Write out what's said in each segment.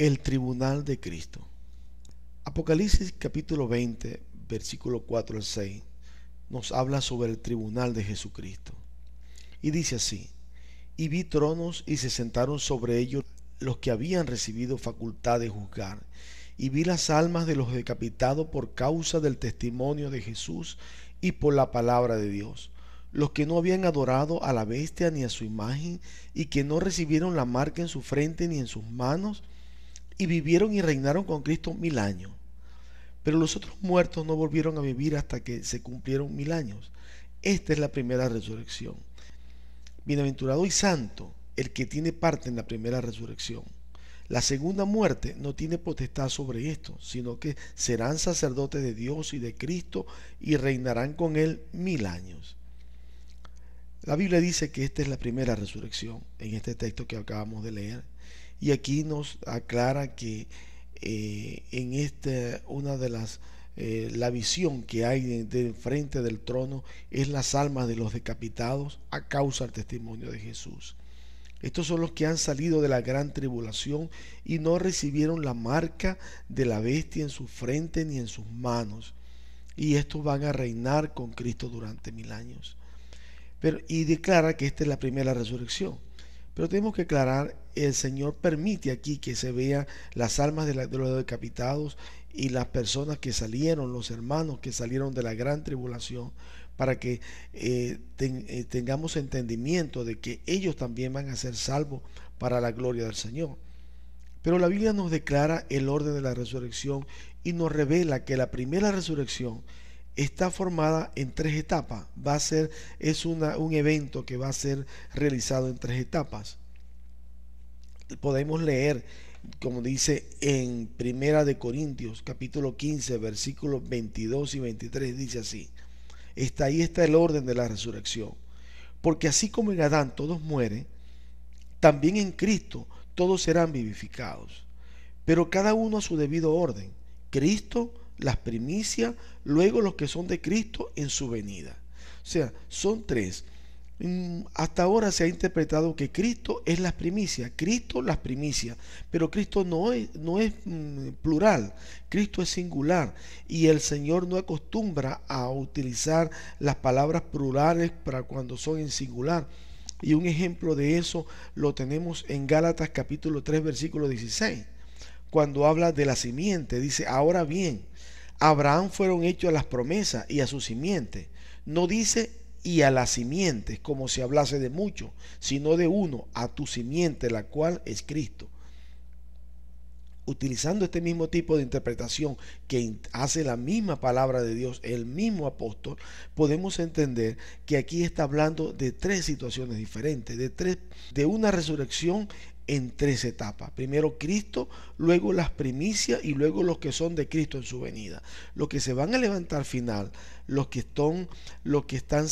El tribunal de Cristo. Apocalipsis capítulo 20, versículo 4 al 6, nos habla sobre el tribunal de Jesucristo. Y dice así: y vi tronos y se sentaron sobre ellos los que habían recibido facultad de juzgar. Y vi las almas de los decapitados por causa del testimonio de Jesús y por la palabra de Dios, los que no habían adorado a la bestia ni a su imagen, y que no recibieron la marca en su frente ni en sus manos, y vivieron y reinaron con Cristo 1000 años. Pero los otros muertos no volvieron a vivir hasta que se cumplieron 1000 años. Esta es la primera resurrección. Bienaventurado y santo el que tiene parte en la primera resurrección. La segunda muerte no tiene potestad sobre esto, sino que serán sacerdotes de Dios y de Cristo y reinarán con él 1000 años. La Biblia dice que esta es la primera resurrección en este texto que acabamos de leer. Y aquí nos aclara que en una de la visión que hay de frente del trono es las almas de los decapitados a causa del testimonio de Jesús. Estos son los que han salido de la gran tribulación y no recibieron la marca de la bestia en su frente ni en sus manos. Y estos van a reinar con Cristo durante 1000 años. Y declara que esta es la primera resurrección. Pero tenemos que aclarar, el Señor permite aquí que se vean las almas de los decapitados y las personas que salieron, los hermanos que salieron de la gran tribulación, para que tengamos entendimiento de que ellos también van a ser salvos para la gloria del Señor. Pero la Biblia nos declara el orden de la resurrección y nos revela que la primera resurrección está formada en 3 etapas. Es un evento que va a ser realizado en 3 etapas. Podemos leer, como dice en Primera de Corintios, capítulo 15, versículos 22 y 23, dice así: ahí está el orden de la resurrección. Porque así como en Adán todos mueren, también en Cristo todos serán vivificados, pero cada uno a su debido orden. Cristo las primicias, luego los que son de Cristo en su venida. O sea, son 3. Hasta ahora se ha interpretado que Cristo es las primicias, Cristo las primicias, pero Cristo no es plural, Cristo es singular, y el Señor no acostumbra a utilizar las palabras plurales para cuando son en singular. Y un ejemplo de eso lo tenemos en Gálatas capítulo 3 versículo 16, cuando habla de la simiente. Dice: ahora bien, a Abraham fueron hechas las promesas y a su simiente. No dice y a las simientes como si hablase de mucho, sino de uno, a tu simiente, la cual es Cristo. Utilizando este mismo tipo de interpretación que hace la misma palabra de Dios, el mismo apóstol, podemos entender que aquí está hablando de 3 situaciones diferentes, de una resurrección en 3 etapas. Primero Cristo, luego las primicias y luego los que son de Cristo en su venida. Los que se van a levantar al final, los que están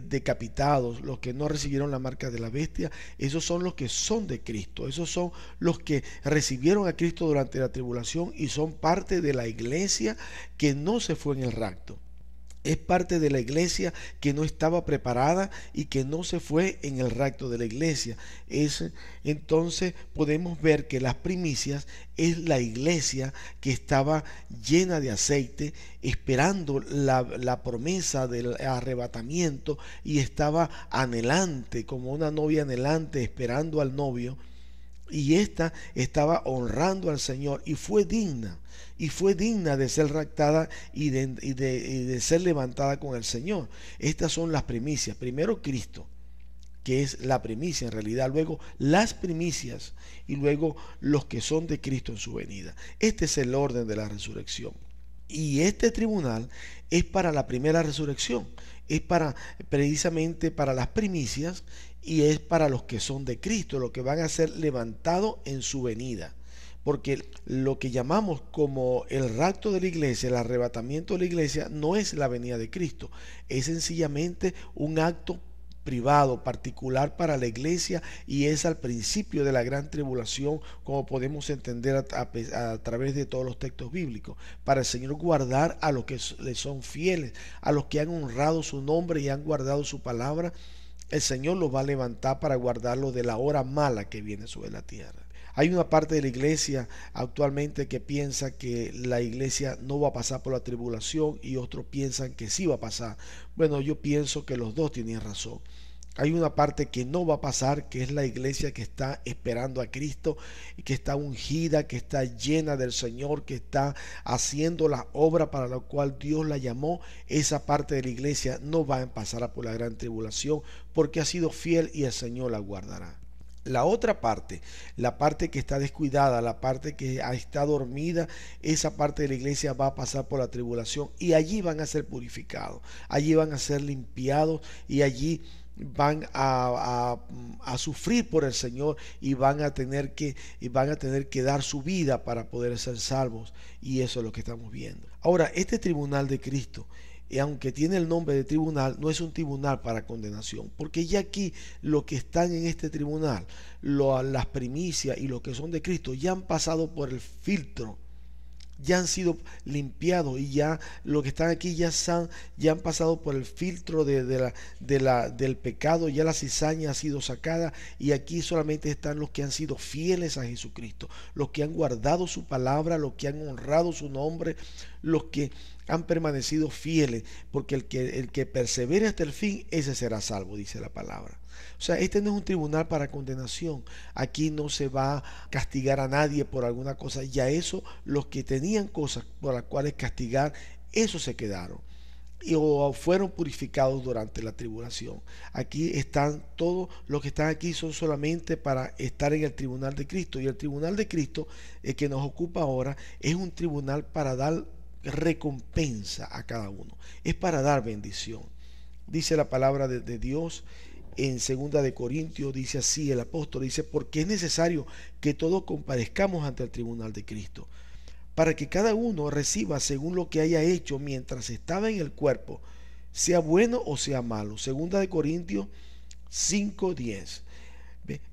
decapitados, los que no recibieron la marca de la bestia, esos son los que son de Cristo. Esos son los que recibieron a Cristo durante la tribulación y son parte de la iglesia que no se fue en el rapto. Es parte de la iglesia que no estaba preparada y que no se fue en el rapto de la iglesia. Entonces podemos ver que las primicias es la iglesia que estaba llena de aceite, esperando la promesa del arrebatamiento, y estaba anhelante, como una novia anhelante, esperando al novio. Y esta estaba honrando al Señor y fue digna de ser raptada y de ser levantada con el Señor. Estas son las primicias. Primero Cristo, que es la primicia en realidad, luego las primicias y luego los que son de Cristo en su venida. Este es el orden de la resurrección. Y este tribunal es para la primera resurrección, es precisamente para las primicias, y es para los que son de Cristo, los que van a ser levantados en su venida. Porque lo que llamamos como el rapto de la iglesia, el arrebatamiento de la iglesia, no es la venida de Cristo, es sencillamente un acto privado, particular para la iglesia, y es al principio de la gran tribulación, como podemos entender a través de todos los textos bíblicos, para el Señor guardar a los que le son fieles, a los que han honrado su nombre y han guardado su palabra. El Señor los va a levantar para guardarlos de la hora mala que viene sobre la tierra. Hay una parte de la iglesia actualmente que piensa que la iglesia no va a pasar por la tribulación y otros piensan que sí va a pasar. Bueno, yo pienso que los dos tienen razón. Hay una parte que no va a pasar, que es la iglesia que está esperando a Cristo, que está ungida, que está llena del Señor, que está haciendo la obra para la cual Dios la llamó. Esa parte de la iglesia no va a pasar por la gran tribulación porque ha sido fiel y el Señor la guardará. La otra parte, la parte que está descuidada, la parte que está dormida, esa parte de la iglesia va a pasar por la tribulación y allí van a ser purificados, allí van a ser limpiados y allí van a sufrir por el Señor y van a tener que dar su vida para poder ser salvos, y eso es lo que estamos viendo. Ahora, este tribunal de Cristo, aunque tiene el nombre de tribunal, no es un tribunal para condenación, porque ya aquí los que están en este tribunal, las primicias y los que son de Cristo, ya han pasado por el filtro, ya han sido limpiados, y ya los que están aquí ya han pasado por el filtro del pecado, ya la cizaña ha sido sacada, y aquí solamente están los que han sido fieles a Jesucristo, los que han guardado su palabra, los que han honrado su nombre, los que han permanecido fieles, porque el que persevere hasta el fin, ese será salvo, dice la palabra. O sea, este no es un tribunal para condenación. Aquí no se va a castigar a nadie por alguna cosa. Ya eso, los que tenían cosas por las cuales castigar, esos se quedaron o fueron purificados durante la tribulación. Aquí están todos los que están aquí, son solamente para estar en el tribunal de Cristo. Y el tribunal de Cristo, el que nos ocupa ahora, es un tribunal para dar recompensa a cada uno. Es para dar bendición. Dice la palabra de Dios en segunda de Corintios, dice así el apóstol, dice: porque es necesario que todos comparezcamos ante el tribunal de Cristo, para que cada uno reciba según lo que haya hecho mientras estaba en el cuerpo, sea bueno o sea malo. Segunda de Corintios 5:10.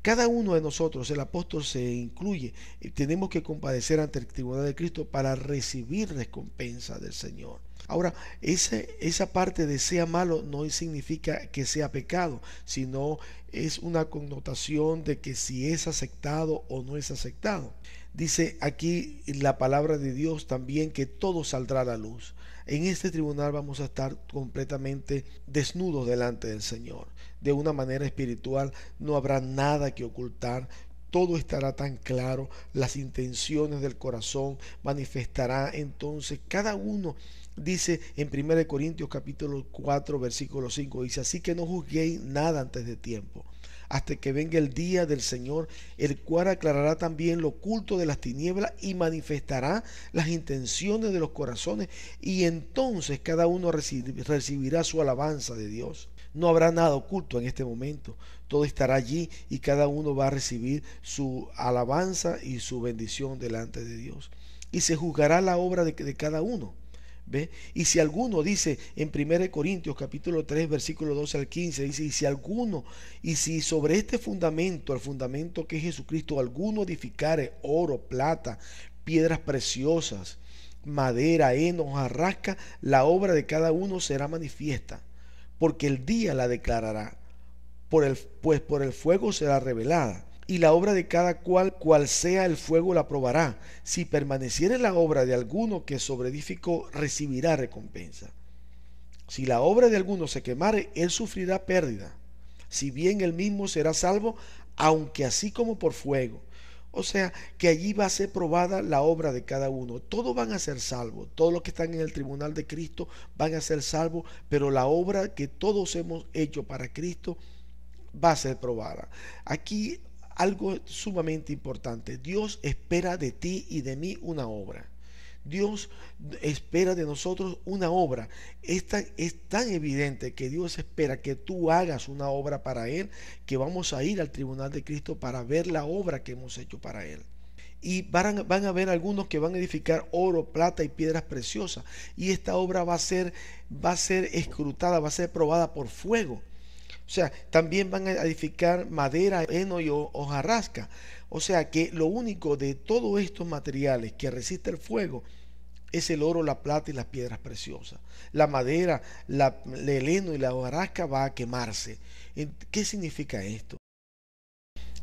Cada uno de nosotros, el apóstol se incluye, tenemos que compadecer ante el tribunal de Cristo para recibir recompensa del Señor. Ahora, esa parte de sea malo no significa que sea pecado, sino es una connotación de que si es aceptado o no es aceptado. Dice aquí la palabra de Dios también que todo saldrá a la luz. En este tribunal vamos a estar completamente desnudos delante del Señor. De una manera espiritual no habrá nada que ocultar. Todo estará tan claro, las intenciones del corazón manifestará entonces cada uno. Dice en 1 Corintios capítulo 4 versículo 5, dice: así que no juzguéis nada antes de tiempo, hasta que venga el día del Señor, el cual aclarará también lo oculto de las tinieblas y manifestará las intenciones de los corazones, y entonces cada uno recibirá su alabanza de Dios. No habrá nada oculto en este momento, todo estará allí y cada uno va a recibir su alabanza y su bendición delante de Dios. Y se juzgará la obra de cada uno. ¿Ve? Y si alguno, dice en 1 Corintios capítulo 3 versículo 12 al 15, dice: y si sobre este fundamento, el fundamento que es Jesucristo, alguno edificare oro, plata, piedras preciosas, madera, heno, hojarasca, la obra de cada uno será manifiesta, porque el día la declarará, pues por el fuego será revelada. Y la obra de cada cual sea el fuego la probará. Si permaneciere la obra de alguno que sobreedificó, recibirá recompensa. Si la obra de alguno se quemare, él sufrirá pérdida, si bien él mismo será salvo, aunque así como por fuego. O sea que allí va a ser probada la obra de cada uno. Todos van a ser salvos. Todos los que están en el tribunal de Cristo van a ser salvos, pero la obra que todos hemos hecho para Cristo va a ser probada. Aquí algo sumamente importante: Dios espera de ti y de mí una obra. Dios espera de nosotros una obra. Esta es tan evidente que Dios espera que tú hagas una obra para Él, que vamos a ir al tribunal de Cristo para ver la obra que hemos hecho para Él. Y van a haber algunos que van a edificar oro, plata y piedras preciosas, y esta obra va a ser escrutada, va a ser probada por fuego. O sea, también van a edificar madera, heno y hojarasca. O sea que lo único de todos estos materiales que resiste el fuego es el oro, la plata y las piedras preciosas. La madera, el heno y la hojarasca va a quemarse. ¿Qué significa esto?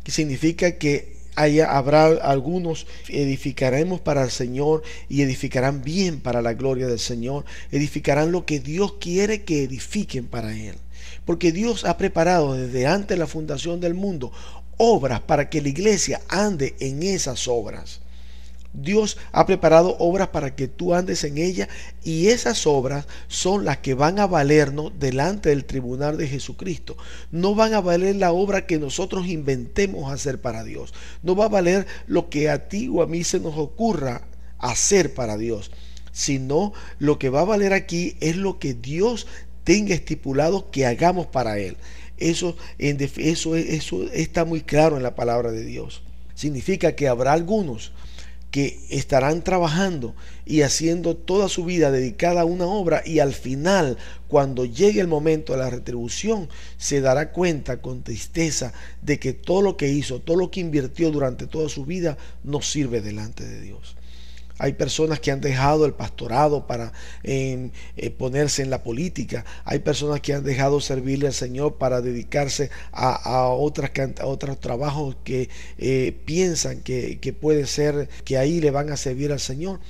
Que significa que habrá algunos, edificaremos para el Señor y edificarán bien para la gloria del Señor, edificarán lo que Dios quiere que edifiquen para Él. Porque Dios ha preparado desde antes de la fundación del mundo obras para que la iglesia ande en esas obras. Dios ha preparado obras para que tú andes en ellas, y esas obras son las que van a valernos delante del tribunal de Jesucristo. No van a valer la obra que nosotros inventemos hacer para Dios. No va a valer lo que a ti o a mí se nos ocurra hacer para Dios, sino lo que va a valer aquí es lo que Dios tenga estipulado que hagamos para Él. Eso está muy claro en la palabra de Dios. Significa que habrá algunos que estarán trabajando y haciendo toda su vida dedicada a una obra, y al final, cuando llegue el momento de la retribución, se dará cuenta con tristeza de que todo lo que hizo, todo lo que invirtió durante toda su vida, no sirve delante de Dios. Hay personas que han dejado el pastorado para ponerse en la política. Hay personas que han dejado servirle al Señor para dedicarse a otros trabajos que piensan que puede ser que ahí le van a servir al Señor.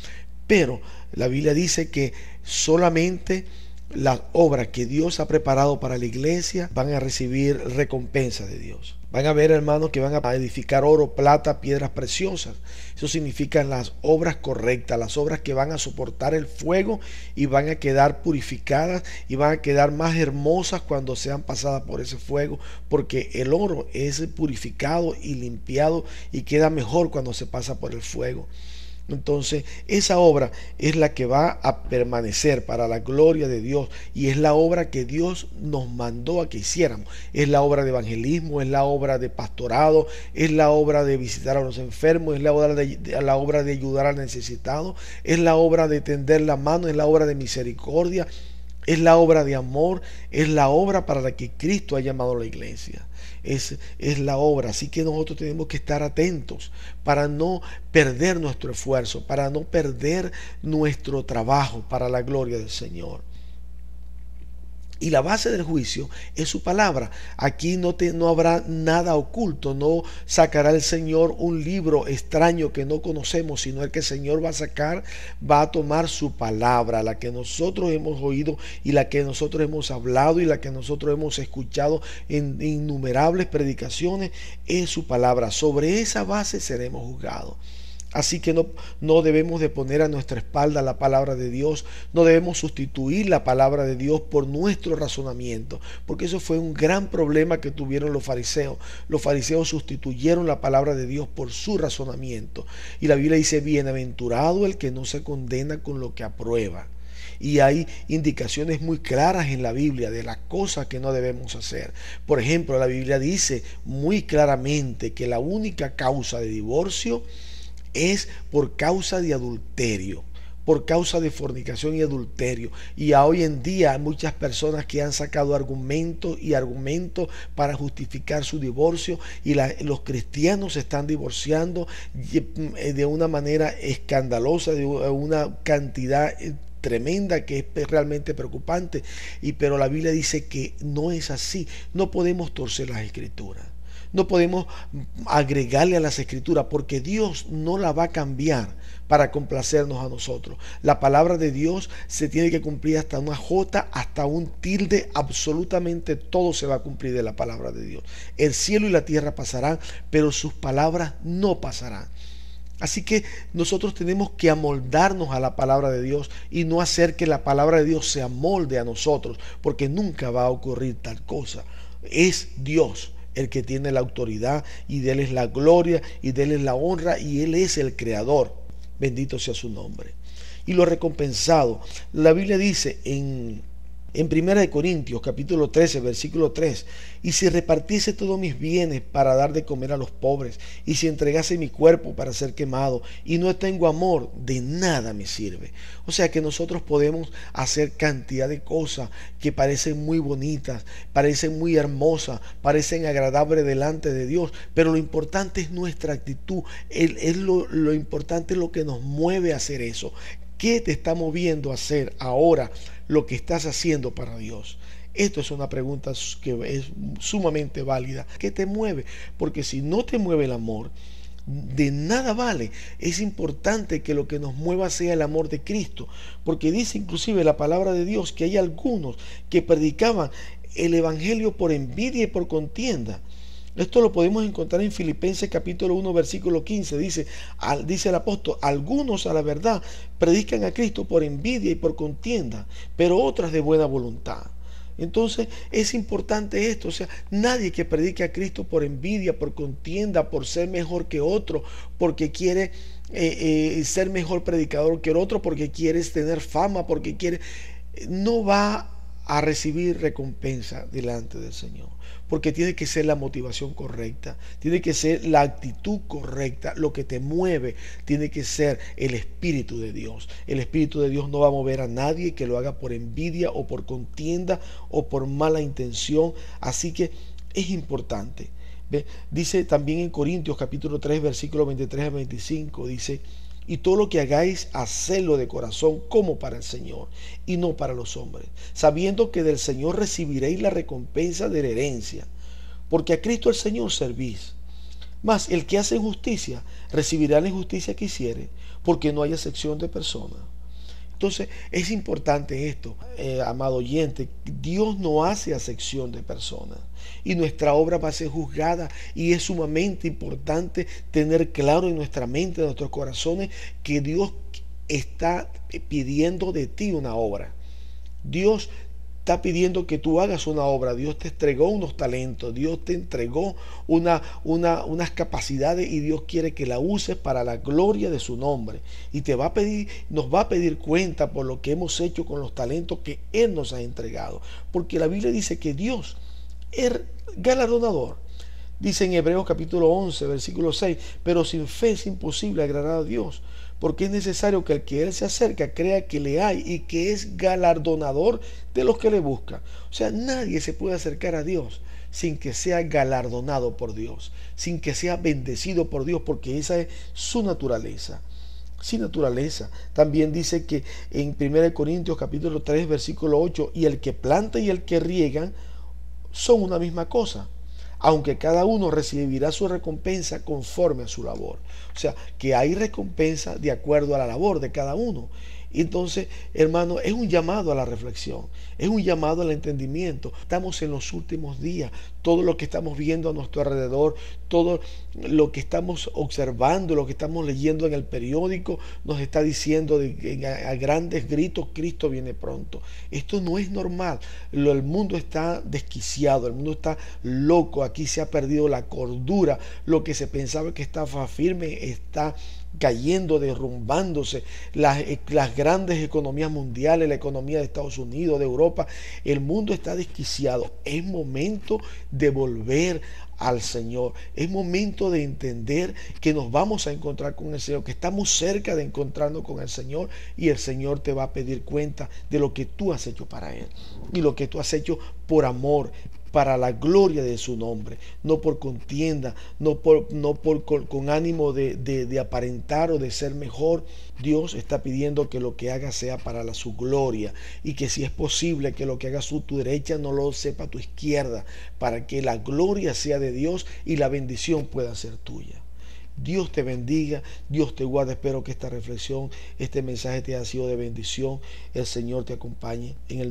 Pero la Biblia dice que solamente las obras que Dios ha preparado para la iglesia van a recibir recompensa de Dios. Van a ver, hermanos, que van a edificar oro, plata, piedras preciosas. Eso significa las obras correctas, las obras que van a soportar el fuego y van a quedar purificadas y van a quedar más hermosas cuando sean pasadas por ese fuego, porque el oro es purificado y limpiado y queda mejor cuando se pasa por el fuego. Entonces esa obra es la que va a permanecer para la gloria de Dios, y es la obra que Dios nos mandó a que hiciéramos. Es la obra de evangelismo, es la obra de pastorado, es la obra de visitar a los enfermos, es la obra de ayudar al necesitado, es la obra de tender la mano, es la obra de misericordia, es la obra de amor, es la obra para la que Cristo ha llamado a la iglesia. Es la obra. Así que nosotros tenemos que estar atentos para no perder nuestro esfuerzo, para no perder nuestro trabajo para la gloria del Señor. Y la base del juicio es su palabra. Aquí no habrá nada oculto. No sacará el Señor un libro extraño que no conocemos, sino el que el Señor va a sacar, va a tomar su palabra, la que nosotros hemos oído y la que nosotros hemos hablado y la que nosotros hemos escuchado en innumerables predicaciones. Es su palabra. Sobre esa base seremos juzgados. Así que no debemos de poner a nuestra espalda la palabra de Dios, no debemos sustituir la palabra de Dios por nuestro razonamiento, porque eso fue un gran problema que tuvieron los fariseos. Los fariseos sustituyeron la palabra de Dios por su razonamiento. Y la Biblia dice: bienaventurado el que no se condena con lo que aprueba. Y hay indicaciones muy claras en la Biblia de las cosas que no debemos hacer. Por ejemplo, la Biblia dice muy claramente que la única causa de divorcio es por causa de adulterio, por causa de fornicación y adulterio. Y hoy en día hay muchas personas que han sacado argumentos para justificar su divorcio, y los cristianos se están divorciando de una manera escandalosa, de una cantidad tremenda que es realmente preocupante. Pero la Biblia dice que no es así. No podemos torcer las escrituras. No podemos agregarle a las escrituras, porque Dios no la va a cambiar para complacernos a nosotros. La palabra de Dios se tiene que cumplir hasta una jota, hasta un tilde. Absolutamente todo se va a cumplir de la palabra de Dios. El cielo y la tierra pasarán, pero sus palabras no pasarán. Así que nosotros tenemos que amoldarnos a la palabra de Dios y no hacer que la palabra de Dios se amolde a nosotros, porque nunca va a ocurrir tal cosa. Es Dios el que tiene la autoridad, y de Él es la gloria, y de Él es la honra, y Él es el creador. Bendito sea su nombre. Y lo recompensado, la Biblia dice en 1 Corintios capítulo 13 versículo 3: y si repartiese todos mis bienes para dar de comer a los pobres, y si entregase mi cuerpo para ser quemado, y no tengo amor, de nada me sirve. O sea que nosotros podemos hacer cantidad de cosas que parecen muy bonitas, parecen muy hermosas, parecen agradables delante de Dios, pero lo importante es nuestra actitud. Lo importante es lo que nos mueve a hacer eso. ¿Qué te está moviendo a hacer ahora lo que estás haciendo para Dios? Esto es una pregunta que es sumamente válida. ¿Qué te mueve? Porque si no te mueve el amor, de nada vale. Es importante que lo que nos mueva sea el amor de Cristo, porque dice inclusive la palabra de Dios que hay algunos que predicaban el evangelio por envidia y por contienda. Esto lo podemos encontrar en Filipenses capítulo 1 versículo 15. Dice el apóstol: algunos a la verdad predican a Cristo por envidia y por contienda, pero otras de buena voluntad. Entonces es importante esto, o sea, nadie que predique a Cristo por envidia, por contienda, por ser mejor que otro, porque quiere ser mejor predicador que el otro, porque quiere tener fama, porque quiere, no va a recibir recompensa delante del Señor, porque tiene que ser la motivación correcta, tiene que ser la actitud correcta, lo que te mueve tiene que ser el Espíritu de Dios. El Espíritu de Dios no va a mover a nadie que lo haga por envidia o por contienda o por mala intención, así que es importante. ¿Ve? Dice también en Corintios capítulo 3 versículos 23 a 25, dice: y todo lo que hagáis, hacedlo de corazón como para el Señor y no para los hombres, sabiendo que del Señor recibiréis la recompensa de la herencia, porque a Cristo el Señor servís. Mas el que hace justicia recibirá la injusticia que hiciere, porque no hay acepción de personas. Entonces es importante esto, amado oyente. Dios no hace acepción de personas y nuestra obra va a ser juzgada, y es sumamente importante tener claro en nuestra mente, en nuestros corazones, que Dios está pidiendo de ti una obra. Dios está pidiendo que tú hagas una obra. Dios te entregó unos talentos, Dios te entregó unas capacidades, y Dios quiere que la uses para la gloria de su nombre, y nos va a pedir cuenta por lo que hemos hecho con los talentos que Él nos ha entregado, porque la Biblia dice que Dios es galardonador. Dice en Hebreos capítulo 11 versículo 6: pero sin fe es imposible agradar a Dios, porque es necesario que el que Él se acerca crea que le hay y que es galardonador de los que le buscan. O sea, nadie se puede acercar a Dios sin que sea galardonado por Dios, sin que sea bendecido por Dios, porque esa es su naturaleza. Sin naturaleza. También dice que en 1 Corintios capítulo 3 versículo 8: y el que planta y el que riegan son una misma cosa, aunque cada uno recibirá su recompensa conforme a su labor. O sea, que hay recompensa de acuerdo a la labor de cada uno. Entonces, hermano, es un llamado a la reflexión, es un llamado al entendimiento. Estamos en los últimos días. Todo lo que estamos viendo a nuestro alrededor, todo lo que estamos observando, lo que estamos leyendo en el periódico, nos está diciendo a grandes gritos: Cristo viene pronto. Esto no es normal. El mundo está desquiciado, el mundo está loco. Aquí se ha perdido la cordura. Lo que se pensaba que estaba firme está cayendo, derrumbándose. Las grandes economías mundiales, la economía de Estados Unidos, de Europa, el mundo está desquiciado. Es momento de volver al Señor. Es momento de entender que nos vamos a encontrar con el Señor, que estamos cerca de encontrarnos con el Señor, y el Señor te va a pedir cuenta de lo que tú has hecho para Él, y lo que tú has hecho por amor, para la gloria de su nombre, no por contienda, con ánimo de aparentar o de ser mejor. Dios está pidiendo que lo que haga sea para su gloria, y que si es posible que lo que hagas tu derecha no lo sepa tu izquierda, para que la gloria sea de Dios y la bendición pueda ser tuya. Dios te bendiga, Dios te guarde. Espero que esta reflexión, este mensaje te haya sido de bendición. El Señor te acompañe en el nombre